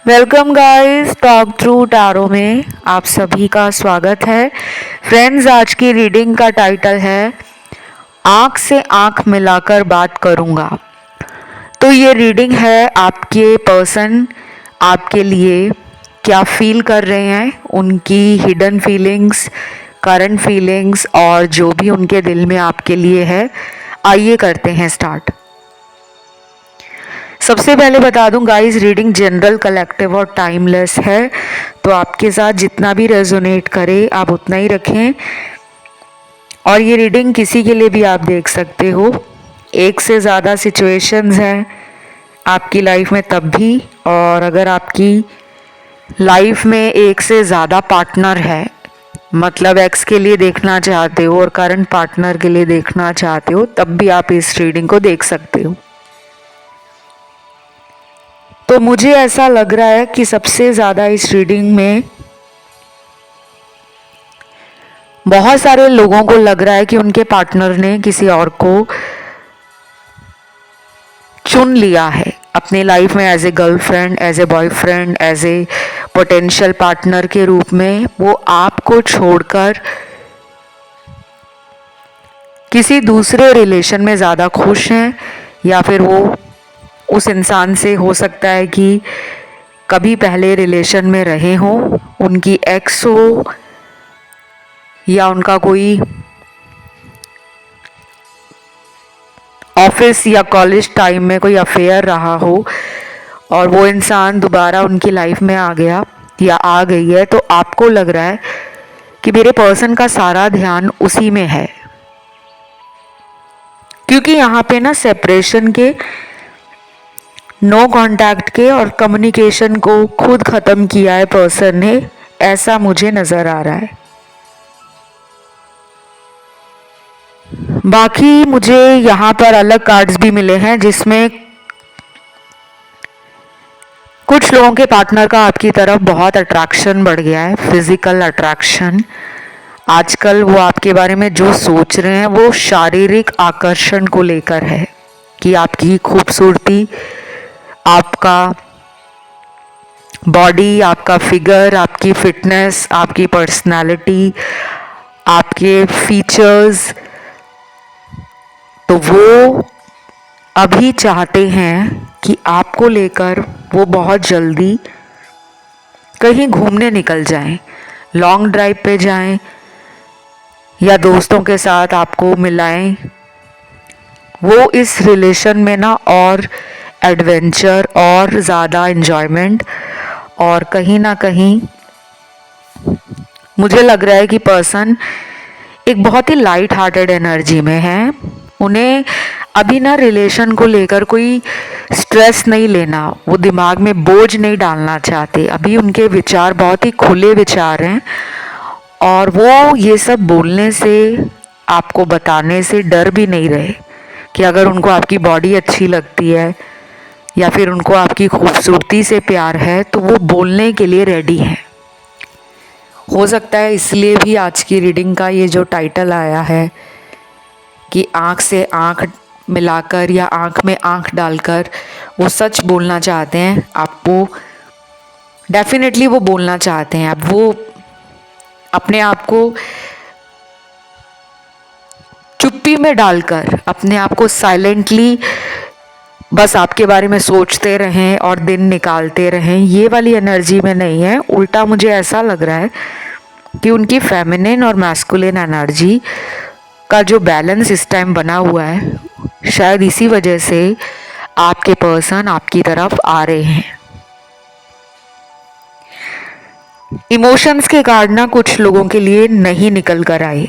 Welcome guys, talk true tarot में आप सभी का स्वागत है। फ्रेंड्स, आज की रीडिंग का टाइटल है आँख से आँख मिलाकर बात करूँगा। तो ये रीडिंग है आपके पर्सन आपके लिए क्या फील कर रहे हैं, उनकी हिडन फीलिंग्स, करंट फीलिंग्स और जो भी उनके दिल में आपके लिए है। आइए करते हैं स्टार्ट। सबसे पहले बता दूं गाइस, रीडिंग जनरल, कलेक्टिव और टाइमलेस है, तो आपके साथ जितना भी रेजोनेट करे आप उतना ही रखें। और ये रीडिंग किसी के लिए भी आप देख सकते हो। एक से ज़्यादा सिचुएशंस हैं आपकी लाइफ में तब भी, और अगर आपकी लाइफ में एक से ज़्यादा पार्टनर है, मतलब एक्स के लिए देखना चाहते हो और करंट पार्टनर के लिए देखना चाहते हो, तब भी आप इस रीडिंग को देख सकते हो। तो मुझे ऐसा लग रहा है कि सबसे ज़्यादा इस रीडिंग में बहुत सारे लोगों को लग रहा है कि उनके पार्टनर ने किसी और को चुन लिया है अपनी लाइफ में, as a girlfriend, as a boyfriend, as a potential partner के रूप में। वो आपको छोड़कर किसी दूसरे रिलेशन में ज़्यादा खुश हैं, या फिर वो उस इंसान से हो सकता है कि कभी पहले रिलेशन में रहे हों, उनकी एक्स हो या उनका कोई ऑफिस या कॉलेज टाइम में कोई अफेयर रहा हो और वो इंसान दोबारा उनकी लाइफ में आ गया या आ गई है। तो आपको लग रहा है कि मेरे पर्सन का सारा ध्यान उसी में है, क्योंकि यहाँ पे ना सेपरेशन के, नो कांटेक्ट के और कम्युनिकेशन को खुद ख़त्म किया है पर्सन ने, ऐसा मुझे नज़र आ रहा है। बाकी मुझे यहाँ पर अलग कार्ड्स भी मिले हैं जिसमें कुछ लोगों के पार्टनर का आपकी तरफ बहुत अट्रैक्शन बढ़ गया है, फिजिकल अट्रैक्शन। आजकल वो आपके बारे में जो सोच रहे हैं वो शारीरिक आकर्षण को लेकर है, कि आपकी खूबसूरती, आपका बॉडी, आपका फिगर, आपकी फिटनेस, आपकी पर्सनालिटी, आपके फीचर्स, तो वो अभी चाहते हैं कि आपको लेकर वो बहुत जल्दी कहीं घूमने निकल जाएं, लॉन्ग ड्राइव पे जाएं या दोस्तों के साथ आपको मिलाएं। वो इस रिलेशन में ना और एडवेंचर और ज़्यादा इन्जॉयमेंट, और कहीं ना कहीं मुझे लग रहा है कि पर्सन एक बहुत ही लाइट हार्टेड एनर्जी में है। उन्हें अभी ना रिलेशन को लेकर कोई स्ट्रेस नहीं लेना, वो दिमाग में बोझ नहीं डालना चाहते। अभी उनके विचार बहुत ही खुले विचार हैं, और वो ये सब बोलने से, आपको बताने से डर भी नहीं रहे कि अगर उनको आपकी बॉडी अच्छी लगती है या फिर उनको आपकी खूबसूरती से प्यार है तो वो बोलने के लिए रेडी हैं। हो सकता है इसलिए भी आज की रीडिंग का ये जो टाइटल आया है कि आँख से आँख मिलाकर या आँख में आँख डालकर वो सच बोलना चाहते हैं। आपको डेफिनेटली वो बोलना चाहते हैं। अब वो अपने आप को चुप्पी में डालकर, अपने आप को साइलेंटली बस आपके बारे में सोचते रहें और दिन निकालते रहें, ये वाली एनर्जी में नहीं है। उल्टा मुझे ऐसा लग रहा है कि उनकी फेमिनिन और मैस्कुलिन एनर्जी का जो बैलेंस इस टाइम बना हुआ है, शायद इसी वजह से आपके पर्सन आपकी तरफ आ रहे हैं। इमोशंस के कार्ड ना कुछ लोगों के लिए नहीं निकल कर आए,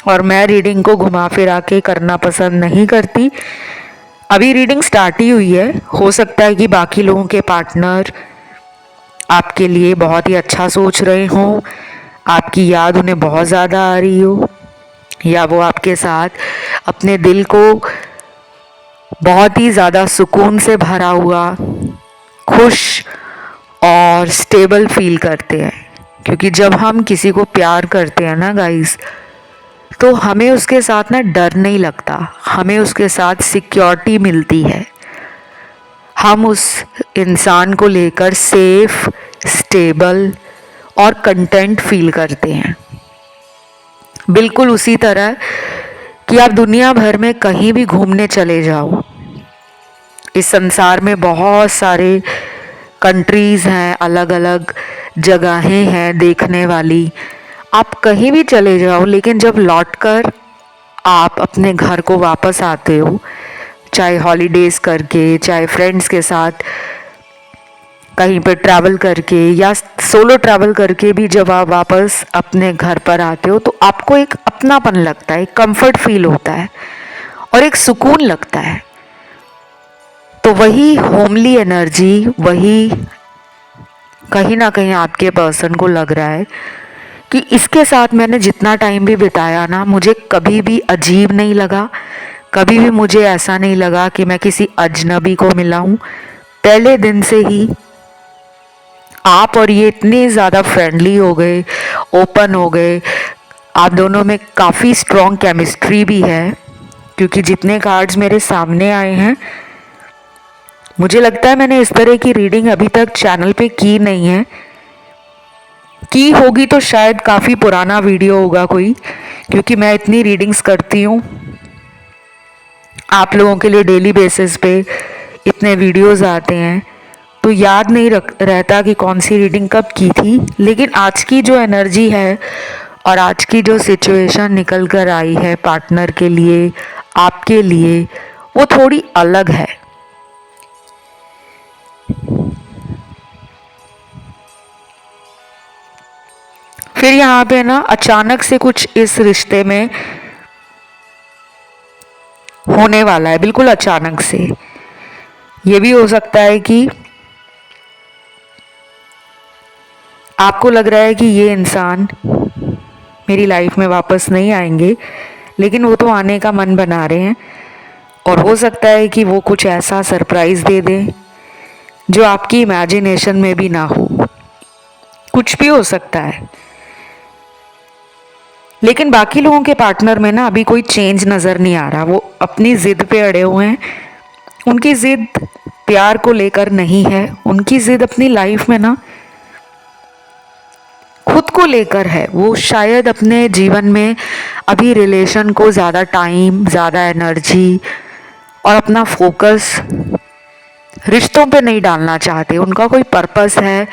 और मैं रीडिंग को घुमा फिरा के करना पसंद नहीं करती। अभी रीडिंग स्टार्ट ही हुई है, हो सकता है कि बाकी लोगों के पार्टनर आपके लिए बहुत ही अच्छा सोच रहे हों, आपकी याद उन्हें बहुत ज़्यादा आ रही हो, या वो आपके साथ अपने दिल को बहुत ही ज़्यादा सुकून से भरा हुआ, खुश और स्टेबल फील करते हैं। क्योंकि जब हम किसी को प्यार करते हैं ना गाइस, तो हमें उसके साथ ना डर नहीं लगता, हमें उसके साथ सिक्योरिटी मिलती है। हम उस इंसान को लेकर सेफ, स्टेबल और कंटेंट फील करते हैं। बिल्कुल उसी तरह कि आप दुनिया भर में कहीं भी घूमने चले जाओ, इस संसार में बहुत सारे कंट्रीज़ हैं, अलग अलग जगहें हैं देखने वाली। आप कहीं भी चले जाओ, लेकिन जब लौटकर आप अपने घर को वापस आते हो, चाहे हॉलीडेज़ करके, चाहे फ्रेंड्स के साथ कहीं पर ट्रैवल करके या सोलो ट्रैवल करके भी जब आप वापस अपने घर पर आते हो, तो आपको एक अपनापन लगता है, एक कंफर्ट फील होता है और एक सुकून लगता है। तो वही होमली एनर्जी, वही कहीं ना कहीं आपके पर्सन को लग रहा है कि इसके साथ मैंने जितना टाइम भी बिताया ना, मुझे कभी भी अजीब नहीं लगा, कभी भी मुझे ऐसा नहीं लगा कि मैं किसी अजनबी को मिला हूँ। पहले दिन से ही आप और ये इतने ज़्यादा फ्रेंडली हो गए, ओपन हो गए, आप दोनों में काफ़ी स्ट्रॉन्ग केमिस्ट्री भी है। क्योंकि जितने कार्ड्स मेरे सामने आए हैं, मुझे लगता है मैंने इस तरह की रीडिंग अभी तक चैनल पे की नहीं है। की होगी तो शायद काफ़ी पुराना वीडियो होगा कोई, क्योंकि मैं इतनी रीडिंग्स करती हूँ आप लोगों के लिए डेली बेसिस पे, इतने वीडियोस आते हैं, तो याद नहीं रहता कि कौन सी रीडिंग कब की थी। लेकिन आज की जो एनर्जी है और आज की जो सिचुएशन निकल कर आई है पार्टनर के लिए, आपके लिए, वो थोड़ी अलग है। फिर यहाँ पे ना अचानक से कुछ इस रिश्ते में होने वाला है, बिल्कुल अचानक से। ये भी हो सकता है कि आपको लग रहा है कि ये इंसान मेरी लाइफ में वापस नहीं आएंगे, लेकिन वो तो आने का मन बना रहे हैं। और हो सकता है कि वो कुछ ऐसा सरप्राइज़ दे दें जो आपकी इमेजिनेशन में भी ना हो, कुछ भी हो सकता है। लेकिन बाकी लोगों के पार्टनर में ना अभी कोई चेंज नज़र नहीं आ रहा। वो अपनी ज़िद पे अड़े हुए हैं। उनकी ज़िद प्यार को लेकर नहीं है, उनकी ज़िद अपनी लाइफ में ना खुद को लेकर है। वो शायद अपने जीवन में अभी रिलेशन को ज़्यादा टाइम, ज़्यादा एनर्जी और अपना फोकस रिश्तों पे नहीं डालना चाहते। उनका कोई पर्पस है,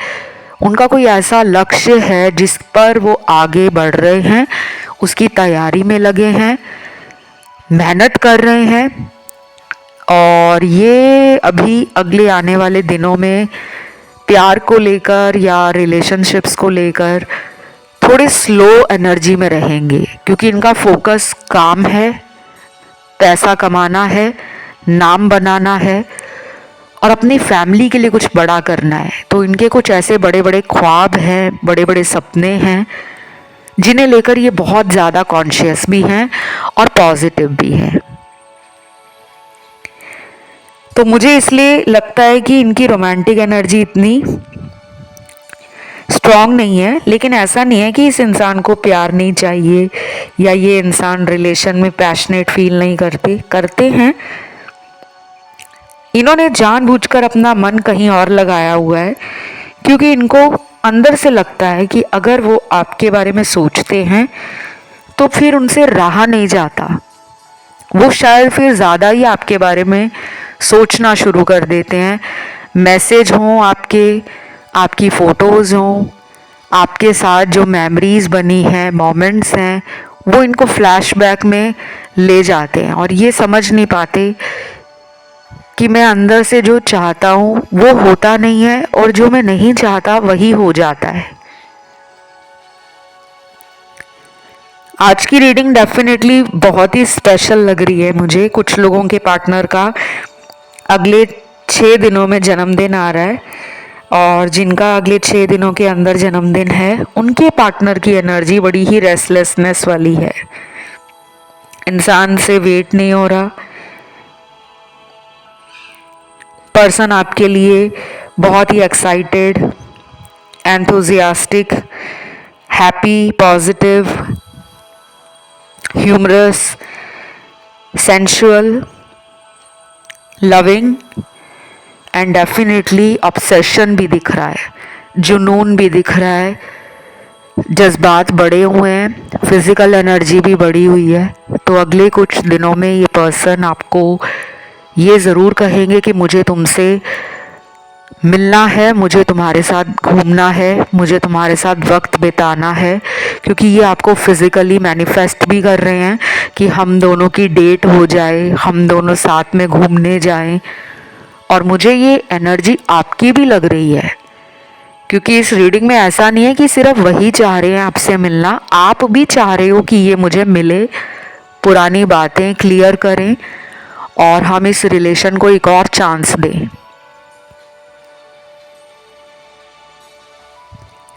उनका कोई ऐसा लक्ष्य है जिस पर वो आगे बढ़ रहे हैं, उसकी तैयारी में लगे हैं, मेहनत कर रहे हैं। और ये अभी अगले आने वाले दिनों में प्यार को लेकर या रिलेशनशिप्स को लेकर थोड़े स्लो एनर्जी में रहेंगे, क्योंकि इनका फोकस काम है, पैसा कमाना है, नाम बनाना है और अपनी फैमिली के लिए कुछ बड़ा करना है। तो इनके कुछ ऐसे बड़े बड़े ख्वाब हैं, बड़े बड़े सपने हैं, जिन्हें लेकर ये बहुत ज़्यादा कॉन्शियस भी हैं और पॉजिटिव भी हैं। तो मुझे इसलिए लगता है कि इनकी रोमांटिक एनर्जी इतनी स्ट्रॉन्ग नहीं है। लेकिन ऐसा नहीं है कि इस इंसान को प्यार नहीं चाहिए या ये इंसान रिलेशन में पैशनेट फील नहीं करते हैं। इन्होंने जानबूझकर अपना मन कहीं और लगाया हुआ है, क्योंकि इनको अंदर से लगता है कि अगर वो आपके बारे में सोचते हैं तो फिर उनसे रहा नहीं जाता। वो शायद फिर ज़्यादा ही आपके बारे में सोचना शुरू कर देते हैं। मैसेज हों आपके, आपकी फ़ोटोज़ हों, आपके साथ जो मेमोरीज़ बनी हैं, मोमेंट्स हैं, वो इनको फ्लैशबैक में ले जाते हैं और ये समझ नहीं पाते कि मैं अंदर से जो चाहता हूँ वो होता नहीं है और जो मैं नहीं चाहता वही हो जाता है। आज की रीडिंग डेफिनेटली बहुत ही स्पेशल लग रही है मुझे। कुछ लोगों के पार्टनर का अगले 6 दिनों में जन्मदिन आ रहा है और जिनका अगले 6 दिनों के अंदर जन्मदिन है, उनके पार्टनर की एनर्जी बड़ी ही रेस्टलेसनेस वाली है। इंसान से वेट नहीं हो रहा, पर्सन आपके लिए बहुत ही excited, enthusiastic, happy, positive, humorous, sensual, loving and definitely obsession भी दिख रहा है, जुनून भी दिख रहा है, जज्बात बढ़े हुए हैं, फिज़िकल एनर्जी भी बढ़ी हुई है। तो अगले कुछ दिनों में ये पर्सन आपको ये ज़रूर कहेंगे कि मुझे तुमसे मिलना है, मुझे तुम्हारे साथ घूमना है, मुझे तुम्हारे साथ वक्त बिताना है, क्योंकि ये आपको फिज़िकली मैनिफेस्ट भी कर रहे हैं कि हम दोनों की डेट हो जाए, हम दोनों साथ में घूमने जाएं। और मुझे ये एनर्जी आपकी भी लग रही है, क्योंकि इस रीडिंग में ऐसा नहीं है कि सिर्फ वही चाह रहे हैं आपसे मिलना, आप भी चाह रहे हो कि ये मुझे मिले, पुरानी बातें क्लियर करें और हम इस रिलेशन को एक और चांस दें।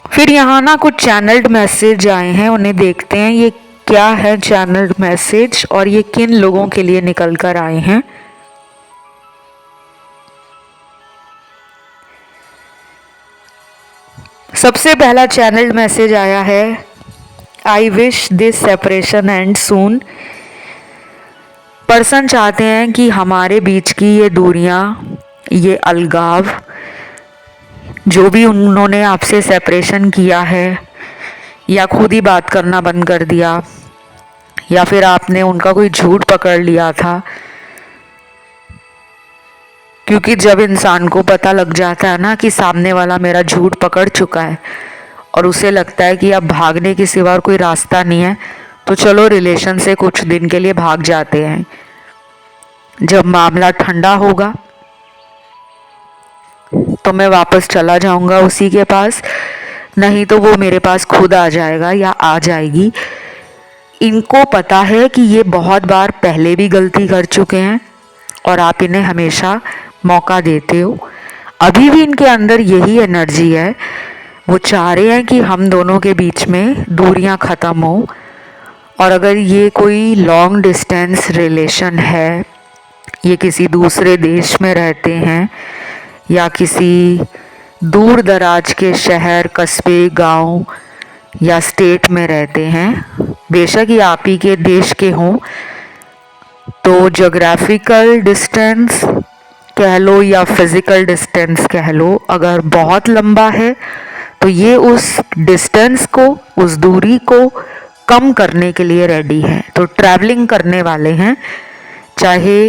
फिर यहाँ ना कुछ चैनल्ड मैसेज आए हैं, उन्हें देखते हैं ये क्या है चैनल्ड मैसेज और ये किन लोगों के लिए निकल कर आए हैं। सबसे पहला चैनल्ड मैसेज आया है, I wish this separation and soon. Person चाहते हैं कि हमारे बीच की ये दूरियां, ये अलगाव, जो भी उन्होंने आपसे सेपरेशन किया है या खुद ही बात करना बंद कर दिया या फिर आपने उनका कोई झूठ पकड़ लिया था, क्योंकि जब इंसान को पता लग जाता है ना कि सामने वाला मेरा झूठ पकड़ चुका है और उसे लगता है कि अब भागने के सिवा और कोई रास्ता नहीं है, तो चलो रिलेशन से कुछ दिन के लिए भाग जाते हैं। जब मामला ठंडा होगा तो मैं वापस चला जाऊंगा उसी के पास, नहीं तो वो मेरे पास खुद आ जाएगा या आ जाएगी। इनको पता है कि ये बहुत बार पहले भी गलती कर चुके हैं और आप इन्हें हमेशा मौका देते हो। अभी भी इनके अंदर यही एनर्जी है, वो चाह रहे हैं कि हम दोनों के बीच में दूरियां ख़त्म हो। और अगर ये कोई लॉन्ग डिस्टेंस रिलेशन है, ये किसी दूसरे देश में रहते हैं या किसी दूर दराज के शहर, कस्बे, गांव या स्टेट में रहते हैं, बेशक ये आप ही के देश के हों, तो जोग्राफिकल डिस्टेंस कह लो या फिज़िकल डिस्टेंस कह लो, अगर बहुत लंबा है तो ये उस डिस्टेंस को, उस दूरी को कम करने के लिए रेडी है। तो ट्रैवलिंग करने वाले हैं, चाहे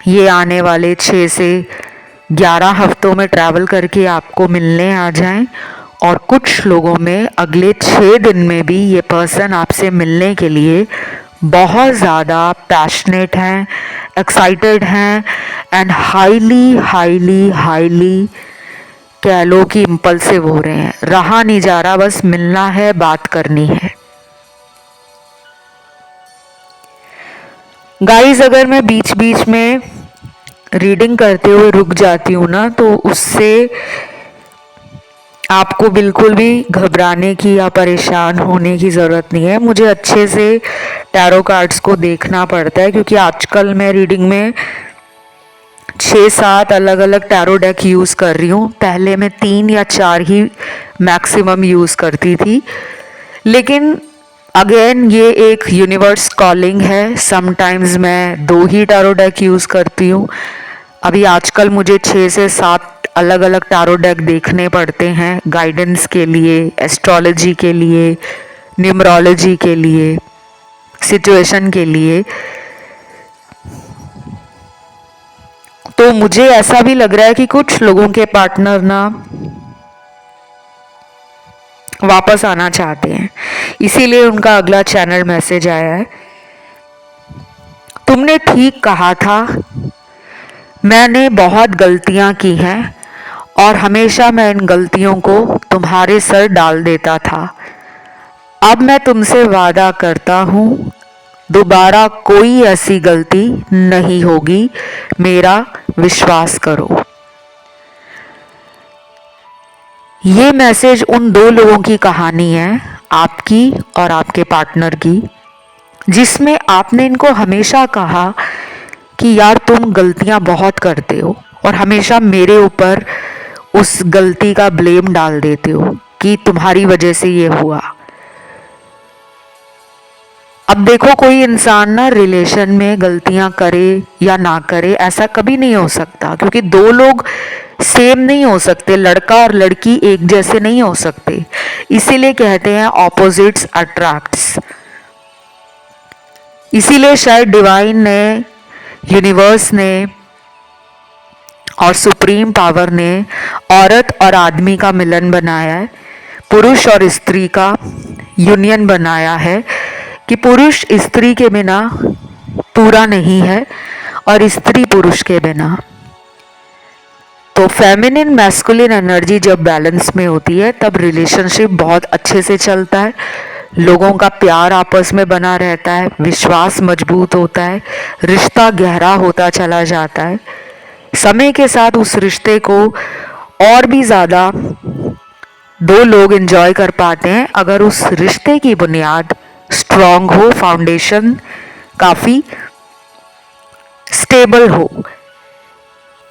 ये आने वाले 6 से 11 हफ्तों में ट्रैवल करके आपको मिलने आ जाएं, और कुछ लोगों में अगले 6 दिन में भी ये पर्सन आपसे मिलने के लिए बहुत ज़्यादा पैशनेट हैं, एक्साइटेड हैं एंड हाईली हाईली हाईली कह लो कि इम्पल्सिव हो रहे हैं। रहा नहीं जा रहा, बस मिलना है, बात करनी है। गाइस, अगर मैं बीच बीच में रीडिंग करते हुए रुक जाती हूँ ना, तो उससे आपको बिल्कुल भी घबराने की या परेशान होने की ज़रूरत नहीं है। मुझे अच्छे से टैरो कार्ड्स को देखना पड़ता है, क्योंकि आजकल मैं रीडिंग में 6-7 अलग अलग टैरो डेक यूज़ कर रही हूँ। पहले मैं 3 या 4 ही मैक्सिमम यूज़ करती थी, लेकिन अगेन ये एक यूनिवर्स कॉलिंग है। समटाइम्स मैं 2 ही टैरो डेक यूज़ करती हूँ। अभी आजकल मुझे 6 से 7 अलग अलग टैरो डेक देखने पड़ते हैं, गाइडेंस के लिए, एस्ट्रोलॉजी के लिए, न्यूमरोलॉजी के लिए, सिचुएशन के लिए। तो मुझे ऐसा भी लग रहा है कि कुछ लोगों के पार्टनर ना वापस आना चाहते हैं, इसीलिए उनका अगला चैनल मैसेज आया है, तुमने ठीक कहा था, मैंने बहुत गलतियां की हैं और हमेशा मैं इन गलतियों को तुम्हारे सर डाल देता था। अब मैं तुमसे वादा करता हूँ, दोबारा कोई ऐसी गलती नहीं होगी, मेरा विश्वास करो। ये मैसेज उन 2 लोगों की कहानी है, आपकी और आपके पार्टनर की, जिसमें आपने इनको हमेशा कहा कि यार तुम गलतियां बहुत करते हो और हमेशा मेरे ऊपर उस गलती का ब्लेम डाल देते हो कि तुम्हारी वजह से ये हुआ। अब देखो, कोई इंसान ना रिलेशन में गलतियां करे या ना करे ऐसा कभी नहीं हो सकता, क्योंकि दो लोग सेम नहीं हो सकते, लड़का और लड़की एक जैसे नहीं हो सकते। इसीलिए कहते हैं ऑपोजिट्स अट्रैक्ट्स। इसीलिए शायद डिवाइन ने, यूनिवर्स ने और सुप्रीम पावर ने औरत और आदमी का मिलन बनाया है, पुरुष और स्त्री का यूनियन बनाया है, कि पुरुष स्त्री के बिना पूरा नहीं है और स्त्री पुरुष के बिना। तो फेमिनिन मैस्कुलिन एनर्जी जब बैलेंस में होती है तब रिलेशनशिप बहुत अच्छे से चलता है, लोगों का प्यार आपस में बना रहता है, विश्वास मजबूत होता है, रिश्ता गहरा होता चला जाता है। समय के साथ उस रिश्ते को और भी ज़्यादा दो लोग एंजॉय कर पाते हैं अगर उस रिश्ते की बुनियाद स्ट्रॉन्ग हो, फाउंडेशन काफ़ी स्टेबल हो।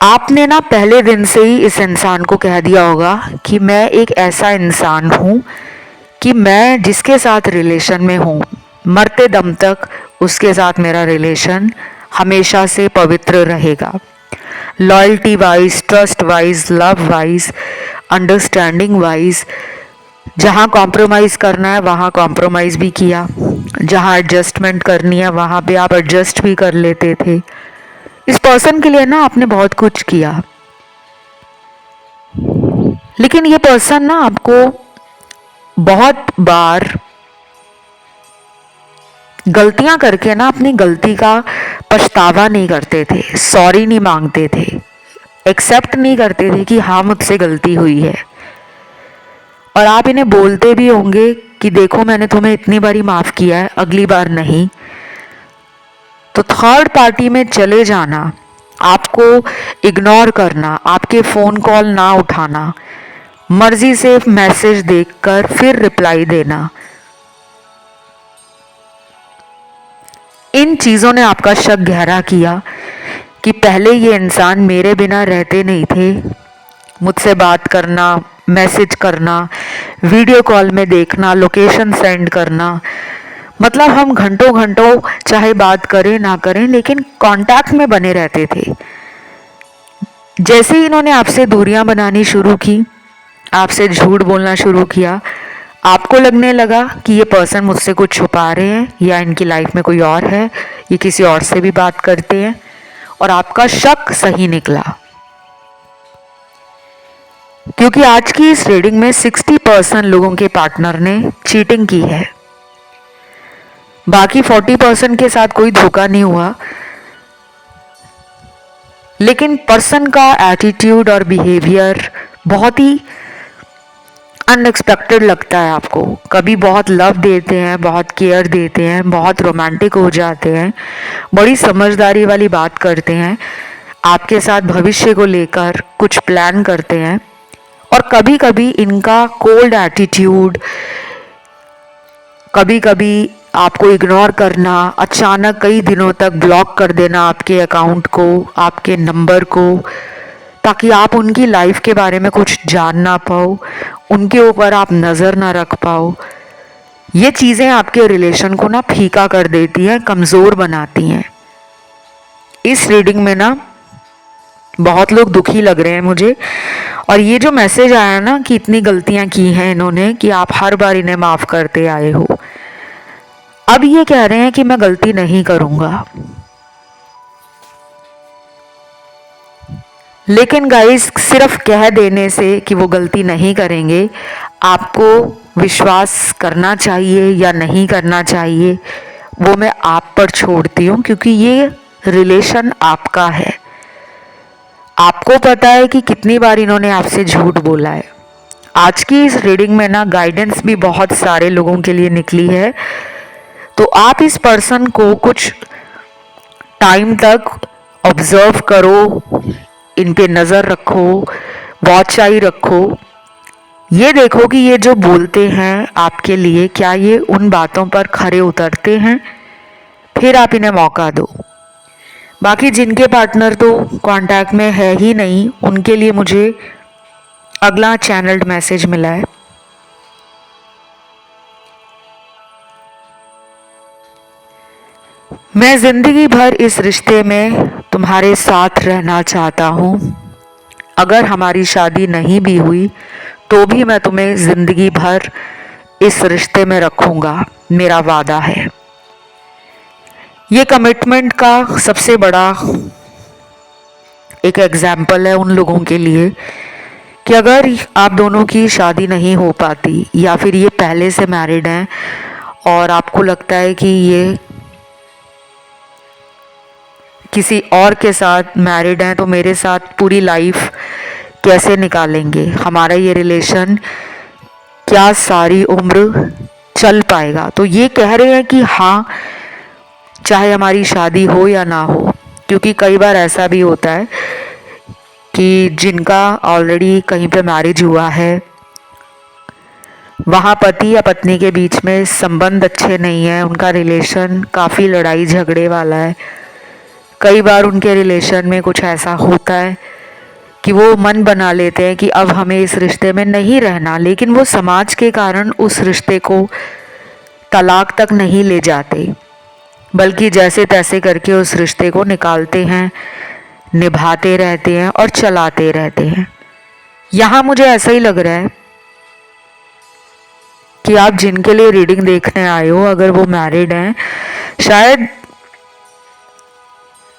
आपने ना पहले दिन से ही इस इंसान को कह दिया होगा कि मैं एक ऐसा इंसान हूँ कि मैं जिसके साथ रिलेशन में हूँ मरते दम तक उसके साथ मेरा रिलेशन हमेशा से पवित्र रहेगा। Loyalty wise, trust wise, love wise, understanding wise, जहाँ कॉम्प्रोमाइज़ करना है वहाँ कॉम्प्रोमाइज़ भी किया, जहाँ एडजस्टमेंट करनी है वहाँ पे आप एडजस्ट भी कर लेते थे। इस पर्सन के लिए ना आपने बहुत कुछ किया, लेकिन ये पर्सन ना आपको बहुत बार गलतियां करके ना अपनी गलती का पछतावा नहीं करते थे, सॉरी नहीं मांगते थे, एक्सेप्ट नहीं करते थे कि हाँ मुझसे गलती हुई है। और आप इन्हें बोलते भी होंगे कि देखो मैंने तुम्हें इतनी बारी माफ़ किया है, अगली बार नहीं। तो थर्ड पार्टी में चले जाना, आपको इग्नोर करना, आपके फ़ोन कॉल ना उठाना, मर्जी से मैसेज देखकर फिर रिप्लाई देना, इन चीज़ों ने आपका शक गहरा किया कि पहले ये इंसान मेरे बिना रहते नहीं थे। मुझसे बात करना, मैसेज करना, वीडियो कॉल में देखना, लोकेशन सेंड करना, मतलब हम घंटों घंटों चाहे बात करें ना करें लेकिन कांटेक्ट में बने रहते थे। जैसे ही इन्होंने आपसे दूरियां बनानी शुरू की, आपसे झूठ बोलना शुरू किया, आपको लगने लगा कि ये पर्सन मुझसे कुछ छुपा रहे हैं या इनकी लाइफ में कोई और है, ये किसी और से भी बात करते हैं, और आपका शक सही निकला। क्योंकि आज की इस रीडिंग में 60% लोगों के पार्टनर ने चीटिंग की है, बाकी 40% के साथ कोई धोखा नहीं हुआ, लेकिन पर्सन का एटीट्यूड और बिहेवियर बहुत ही अनएक्सपेक्टेड लगता है आपको। कभी बहुत लव देते हैं, बहुत केयर देते हैं, बहुत रोमांटिक हो जाते हैं, बड़ी समझदारी वाली बात करते हैं, आपके साथ भविष्य को लेकर कुछ प्लान करते हैं, और कभी कभी इनका कोल्ड एटीट्यूड, कभी कभी आपको इग्नोर करना, अचानक कई दिनों तक ब्लॉक कर देना आपके अकाउंट को, आपके नंबर को, ताकि आप उनकी लाइफ के बारे में कुछ जान ना पाओ, उनके ऊपर आप नज़र ना रख पाओ। ये चीज़ें आपके रिलेशन को ना फीका कर देती हैं, कमज़ोर बनाती हैं। इस रीडिंग में ना बहुत लोग दुखी लग रहे हैं मुझे, और ये जो मैसेज आया ना कि इतनी गलतियां की हैं इन्होंने कि आप हर बार इन्हें माफ़ करते आए हो, अब ये कह रहे हैं कि मैं गलती नहीं करूँगा। लेकिन गाइस, सिर्फ कह देने से कि वो गलती नहीं करेंगे, आपको विश्वास करना चाहिए या नहीं करना चाहिए वो मैं आप पर छोड़ती हूँ, क्योंकि ये रिलेशन आपका है। आपको पता है कि कितनी बार इन्होंने आपसे झूठ बोला है। आज की इस रीडिंग में ना गाइडेंस भी बहुत सारे लोगों के लिए निकली है, तो आप इस पर्सन को कुछ टाइम तक ऑब्जर्व करो, इन पे नज़र रखो, वॉच आई रखो, ये देखो कि ये जो बोलते हैं आपके लिए क्या ये उन बातों पर खरे उतरते हैं, फिर आप इन्हें मौका दो। बाकी जिनके पार्टनर तो कांटेक्ट में है ही नहीं, उनके लिए मुझे अगला चैनल्ड मैसेज मिला है। मैं जिंदगी भर इस रिश्ते में तुम्हारे साथ रहना चाहता हूँ। अगर हमारी शादी नहीं भी हुई तो भी मैं तुम्हें जिंदगी भर इस रिश्ते में रखूँगा, मेरा वादा है। ये कमिटमेंट का सबसे बड़ा एक एग्जाम्पल है उन लोगों के लिए कि अगर आप दोनों की शादी नहीं हो पाती या फिर ये पहले से मैरिड हैं और आपको लगता है कि ये किसी और के साथ मैरिड हैं तो मेरे साथ पूरी लाइफ कैसे निकालेंगे, हमारा ये रिलेशन क्या सारी उम्र चल पाएगा। तो ये कह रहे हैं कि हाँ, चाहे हमारी शादी हो या ना हो, क्योंकि कई बार ऐसा भी होता है कि जिनका ऑलरेडी कहीं पे मैरिज हुआ है वहाँ पति या पत्नी के बीच में संबंध अच्छे नहीं है, उनका रिलेशन काफ़ी लड़ाई झगड़े वाला है। कई बार उनके रिलेशन में कुछ ऐसा होता है कि वो मन बना लेते हैं कि अब हमें इस रिश्ते में नहीं रहना, लेकिन वो समाज के कारण उस रिश्ते को तलाक तक नहीं ले जाते, बल्कि जैसे तैसे करके उस रिश्ते को निकालते हैं, निभाते रहते हैं और चलाते रहते हैं। यहाँ मुझे ऐसा ही लग रहा है कि आप जिनके लिए रीडिंग देखने आए हो, अगर वो मैरिड हैं, शायद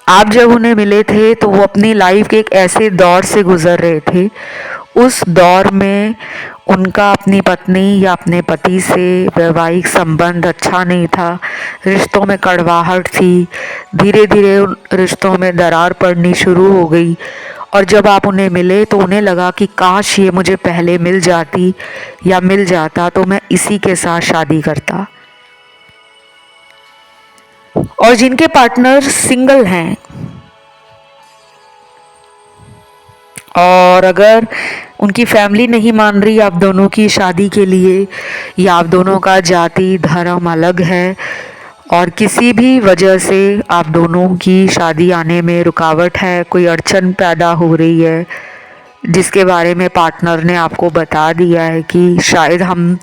आप जब उन्हें मिले थे तो वो अपनी लाइफ के एक ऐसे दौर से गुजर रहे थे, उस दौर में उनका अपनी पत्नी या अपने पति से वैवाहिक संबंध अच्छा नहीं था, रिश्तों में कड़वाहट थी, धीरे धीरे उन रिश्तों में दरार पड़नी शुरू हो गई। और जब आप उन्हें मिले तो उन्हें लगा कि काश ये मुझे पहले मिल जाती या मिल जाता तो मैं इसी के साथ शादी करता। और जिनके पार्टनर सिंगल हैं और अगर उनकी फैमिली नहीं मान रही आप दोनों की शादी के लिए, या आप दोनों का जाति धर्म अलग है और किसी भी वजह से आप दोनों की शादी आने में रुकावट है, कोई अड़चन पैदा हो रही है जिसके बारे में पार्टनर ने आपको बता दिया है कि शायद हम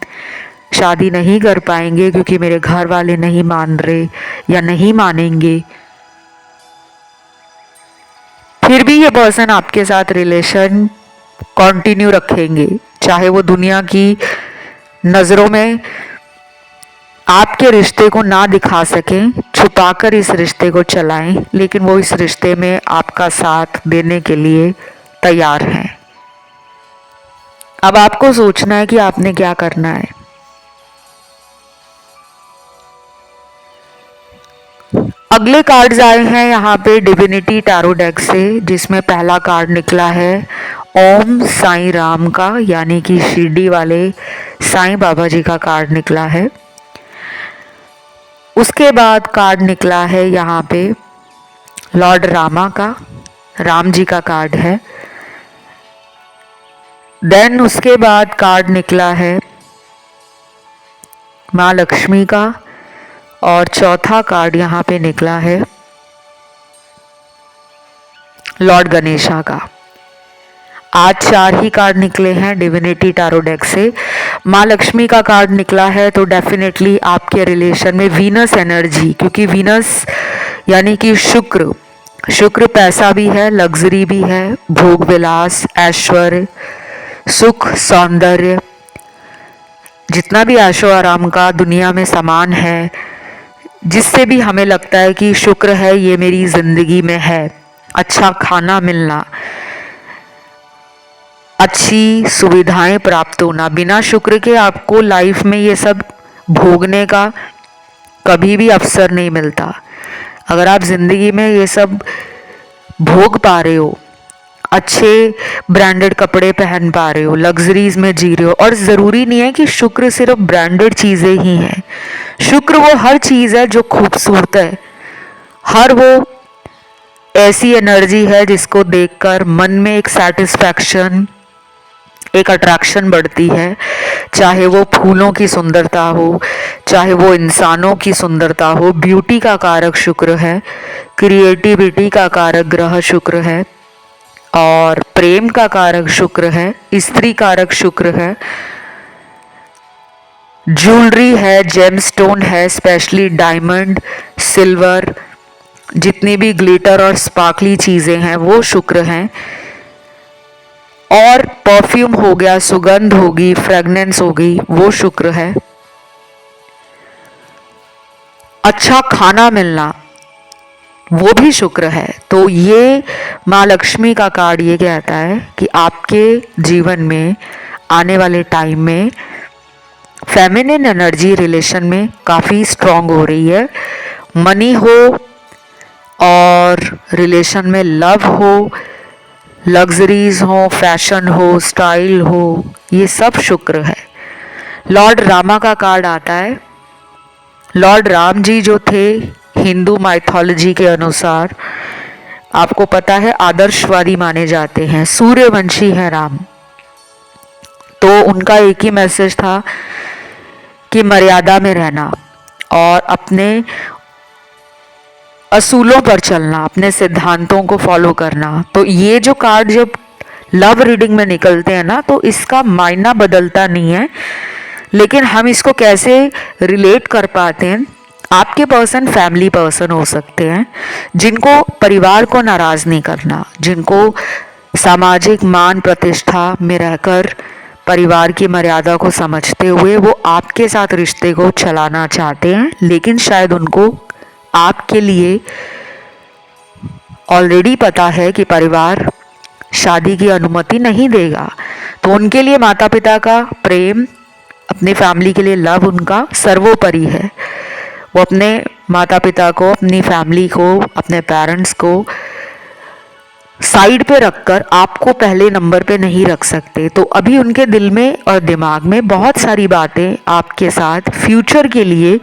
शादी नहीं कर पाएंगे क्योंकि मेरे घर वाले नहीं मान रहे या नहीं मानेंगे, फिर भी ये पर्सन आपके साथ रिलेशन कंटिन्यू रखेंगे, चाहे वो दुनिया की नज़रों में आपके रिश्ते को ना दिखा सकें, छुपाकर इस रिश्ते को चलाएं, लेकिन वो इस रिश्ते में आपका साथ देने के लिए तैयार हैं। अब आपको सोचना है कि आपने क्या करना है। अगले कार्ड्स आए हैं यहाँ पे डिविनिटी टैरो डेक से, जिसमें पहला कार्ड निकला है ओम साईं राम का, यानी कि शिरडी वाले साईं बाबा जी का कार्ड निकला है। उसके बाद कार्ड निकला है यहाँ पे लॉर्ड रामा का, राम जी का कार्ड है। देन उसके बाद कार्ड निकला है माँ लक्ष्मी का, और चौथा कार्ड यहाँ पे निकला है लॉर्ड गणेशा का। आज 4 ही कार्ड निकले हैं डिविनिटी टैरो डेक से। माँ लक्ष्मी का कार्ड निकला है तो डेफिनेटली आपके रिलेशन में वीनस एनर्जी, क्योंकि वीनस यानी कि शुक्र पैसा भी है, लग्जरी भी है, भोग विलास, ऐश्वर्य, सुख, सौंदर्य, जितना भी ऐशो आराम का दुनिया में सामान है, जिससे भी हमें लगता है कि शुक्र है ये मेरी ज़िंदगी में है, अच्छा खाना मिलना, अच्छी सुविधाएं प्राप्त होना, बिना शुक्र के आपको लाइफ में ये सब भोगने का कभी भी अवसर नहीं मिलता। अगर आप ज़िंदगी में ये सब भोग पा रहे हो, अच्छे ब्रांडेड कपड़े पहन पा रहे हो, लग्जरीज में जी रहे हो, और ज़रूरी नहीं है कि शुक्र सिर्फ ब्रांडेड चीज़ें ही हैं, शुक्र वो हर चीज़ है जो खूबसूरत है, हर वो ऐसी एनर्जी है जिसको देखकर मन में एक सेटिस्फैक्शन, एक अट्रैक्शन बढ़ती है, चाहे वो फूलों की सुंदरता हो, चाहे वो इंसानों की सुंदरता हो। ब्यूटी का कारक शुक्र है, क्रिएटिविटी का कारक ग्रह शुक्र है, और प्रेम का कारक शुक्र है, स्त्री कारक शुक्र है, ज्वेलरी है, जेमस्टोन है, स्पेशली डायमंड, सिल्वर, जितनी भी ग्लिटर और स्पार्कली चीज़ें हैं वो शुक्र हैं। और परफ्यूम हो गया, सुगंध होगी, फ्रेगनेंस होगी, वो शुक्र है। अच्छा खाना मिलना वो भी शुक्र है। तो ये माँ लक्ष्मी का कार्ड ये कहता है कि आपके जीवन में आने वाले टाइम में फेमिनिन एनर्जी रिलेशन में काफ़ी स्ट्रॉन्ग हो रही है। मनी हो और रिलेशन में लव हो, लग्जरीज हो, फैशन हो, स्टाइल हो, ये सब शुक्र है। लॉर्ड रामा का कार्ड आता है। लॉर्ड राम जी जो थे हिंदू माइथोलॉजी के अनुसार, आपको पता है, आदर्शवादी माने जाते हैं, सूर्यवंशी हैं राम। तो उनका एक ही मैसेज था कि मर्यादा में रहना और अपने असूलों पर चलना, अपने सिद्धांतों को फॉलो करना। तो ये जो कार्ड जब लव रीडिंग में निकलते हैं ना, तो इसका मायना बदलता नहीं है, लेकिन हम इसको कैसे रिलेट कर पाते हैं। आपके पर्सन फैमिली पर्सन हो सकते हैं जिनको परिवार को नाराज नहीं करना, जिनको सामाजिक मान प्रतिष्ठा में रहकर परिवार की मर्यादा को समझते हुए वो आपके साथ रिश्ते को चलाना चाहते हैं, लेकिन शायद उनको आपके लिए ऑलरेडी पता है कि परिवार शादी की अनुमति नहीं देगा। तो उनके लिए माता पिता का प्रेम, अपने फैमिली के लिए लव उनका सर्वोपरि है। वो अपने माता पिता को, अपनी फैमिली को, अपने पेरेंट्स को साइड पे रखकर आपको पहले नंबर पे नहीं रख सकते। तो अभी उनके दिल में और दिमाग में बहुत सारी बातें आपके साथ फ्यूचर के लिए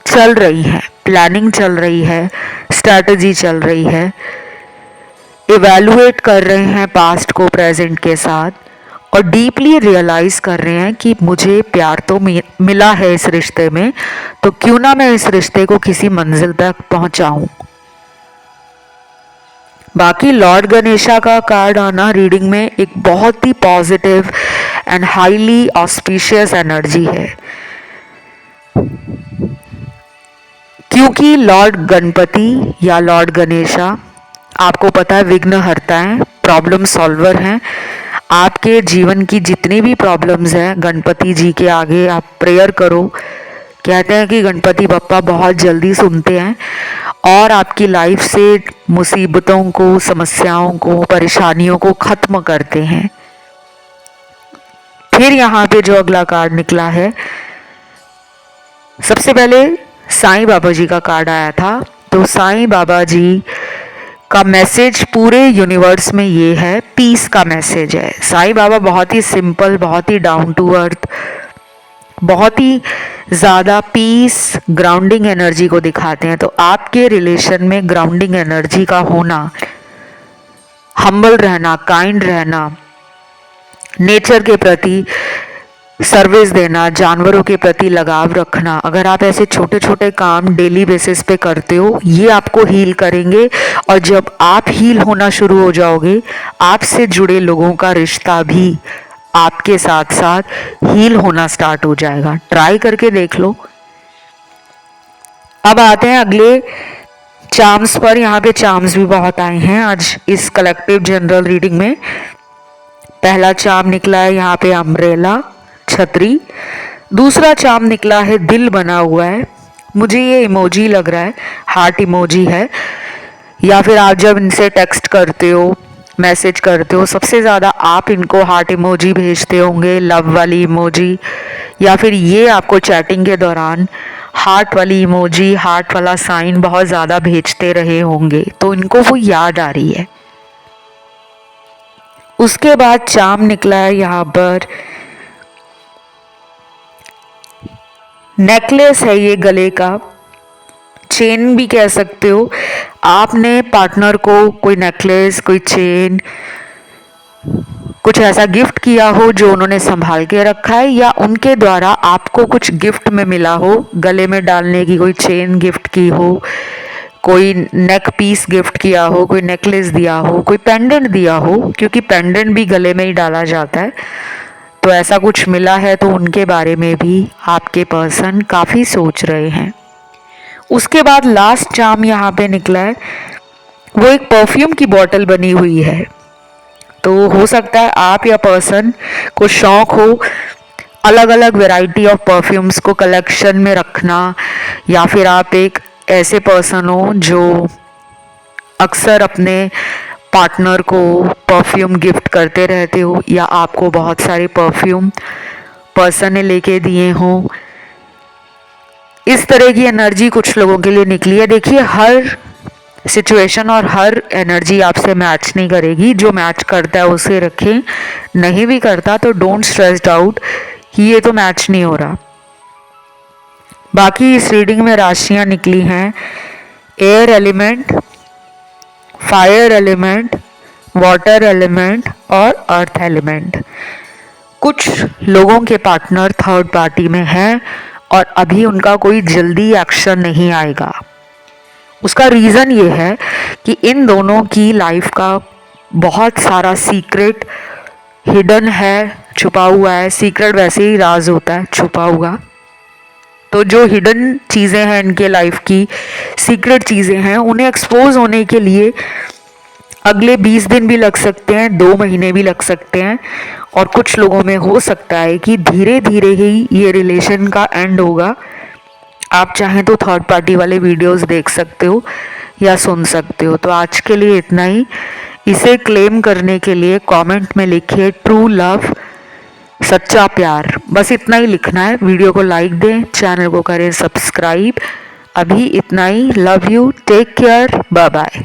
चल रही हैं, प्लानिंग चल रही है, स्ट्रैटेजी चल रही है, इवैल्यूएट कर रहे हैं पास्ट को प्रेजेंट के साथ और डीपली रियलाइज कर रहे हैं कि मुझे प्यार तो मिला है इस रिश्ते में, तो क्यों ना मैं इस रिश्ते को किसी मंजिल तक पहुंचाऊं। बाकी लॉर्ड गणेशा का कार्ड आना रीडिंग में एक बहुत ही positive and highly auspicious energy है, क्योंकि लॉर्ड गणपति या लॉर्ड गणेशा आपको पता है विघ्न हरता है, प्रॉब्लम सॉल्वर हैं। आपके जीवन की जितनी भी प्रॉब्लम्स हैं गणपति जी के आगे आप प्रेयर करो। कहते हैं कि गणपति बप्पा बहुत जल्दी सुनते हैं और आपकी लाइफ से मुसीबतों को, समस्याओं को, परेशानियों को ख़त्म करते हैं। फिर यहाँ पे जो अगला कार्ड निकला है, सबसे पहले साईं बाबा जी का कार्ड आया था। तो साईं बाबा जी का मैसेज पूरे यूनिवर्स में ये है, पीस का मैसेज है। साईं बाबा बहुत ही सिंपल, बहुत ही डाउन टू अर्थ, बहुत ही ज़्यादा पीस, ग्राउंडिंग एनर्जी को दिखाते हैं। तो आपके रिलेशन में ग्राउंडिंग एनर्जी का होना, हम्बल रहना, काइंड रहना, नेचर के प्रति सर्विस देना, जानवरों के प्रति लगाव रखना, अगर आप ऐसे छोटे छोटे काम डेली बेसिस पे करते हो, ये आपको हील करेंगे। और जब आप हील होना शुरू हो जाओगे, आपसे जुड़े लोगों का रिश्ता भी आपके साथ साथ हील होना स्टार्ट हो जाएगा। ट्राई करके देख लो। अब आते हैं अगले चार्म्स पर। यहाँ पे चार्म्स भी बहुत आए हैं आज इस कलेक्टिव जनरल रीडिंग में। पहला चार्म निकला है यहाँ पे अम्ब्रेला, छतरी। दूसरा चार्म निकला है दिल बना हुआ है, मुझे ये इमोजी लग रहा है, हार्ट इमोजी है। या फिर आप जब इनसे टेक्स्ट करते हो, मैसेज करते हो, सबसे ज़्यादा आप इनको हार्ट इमोजी भेजते होंगे, लव वाली इमोजी, या फिर ये आपको चैटिंग के दौरान हार्ट वाली इमोजी, हार्ट वाला साइन बहुत ज़्यादा भेजते रहे होंगे, तो इनको वो याद आ रही है। उसके बाद चार्म निकला है यहाँ पर नेकलेस है, ये गले का, चेन भी कह सकते हो। आपने पार्टनर को कोई नेकलेस, कोई चेन, कुछ ऐसा गिफ्ट किया हो जो उन्होंने संभाल के रखा है, या उनके द्वारा आपको कुछ गिफ्ट में मिला हो, गले में डालने की कोई चेन गिफ्ट की हो, कोई नेक पीस गिफ्ट किया हो, कोई नेकलेस दिया हो, कोई पेंडेंट दिया हो, क्योंकि पेंडेंट भी गले में ही डाला जाता है। तो ऐसा कुछ मिला है तो उनके बारे में भी आपके पर्सन काफ़ी सोच रहे हैं। उसके बाद लास्ट चार्म यहाँ पे निकला है, वो एक परफ्यूम की बॉटल बनी हुई है। तो हो सकता है आप या पर्सन को शौक हो अलग अलग वैरायटी ऑफ परफ्यूम्स को कलेक्शन में रखना, या फिर आप एक ऐसे पर्सन हो जो अक्सर अपने पार्टनर को परफ्यूम गिफ्ट करते रहते हो, या आपको बहुत सारे परफ्यूम पर्सन ने लेके दिए हों। इस तरह की एनर्जी कुछ लोगों के लिए निकली है। देखिए, हर सिचुएशन और हर एनर्जी आपसे मैच नहीं करेगी। जो मैच करता है उसे रखें, नहीं भी करता तो डोंट स्ट्रेस्ड आउट कि ये तो मैच नहीं हो रहा। बाकी इस रीडिंग में राशियां निकली हैं air element, fire element, water element और अर्थ एलिमेंट। कुछ लोगों के पार्टनर थर्ड पार्टी में हैं और अभी उनका कोई जल्दी एक्शन नहीं आएगा। उसका रीज़न ये है कि इन दोनों की लाइफ का बहुत सारा सीक्रेट हिडन है, छुपा हुआ है। सीक्रेट वैसे ही राज होता है, छुपा हुआ। तो जो हिडन चीज़ें हैं इनके लाइफ की, सीक्रेट चीज़ें हैं, उन्हें एक्सपोज होने के लिए अगले 20 दिन भी लग सकते हैं, 2 महीने भी लग सकते हैं। और कुछ लोगों में हो सकता है कि धीरे धीरे ही ये रिलेशन का एंड होगा। आप चाहें तो थर्ड पार्टी वाले वीडियोस देख सकते हो या सुन सकते हो। तो आज के लिए इतना ही। इसे क्लेम करने के लिए कमेंट में लिखिए ट्रू लव, सच्चा प्यार, बस इतना ही लिखना है। वीडियो को लाइक दें, चैनल को करें सब्सक्राइब। अभी इतना ही। Love you, take care, bye bye.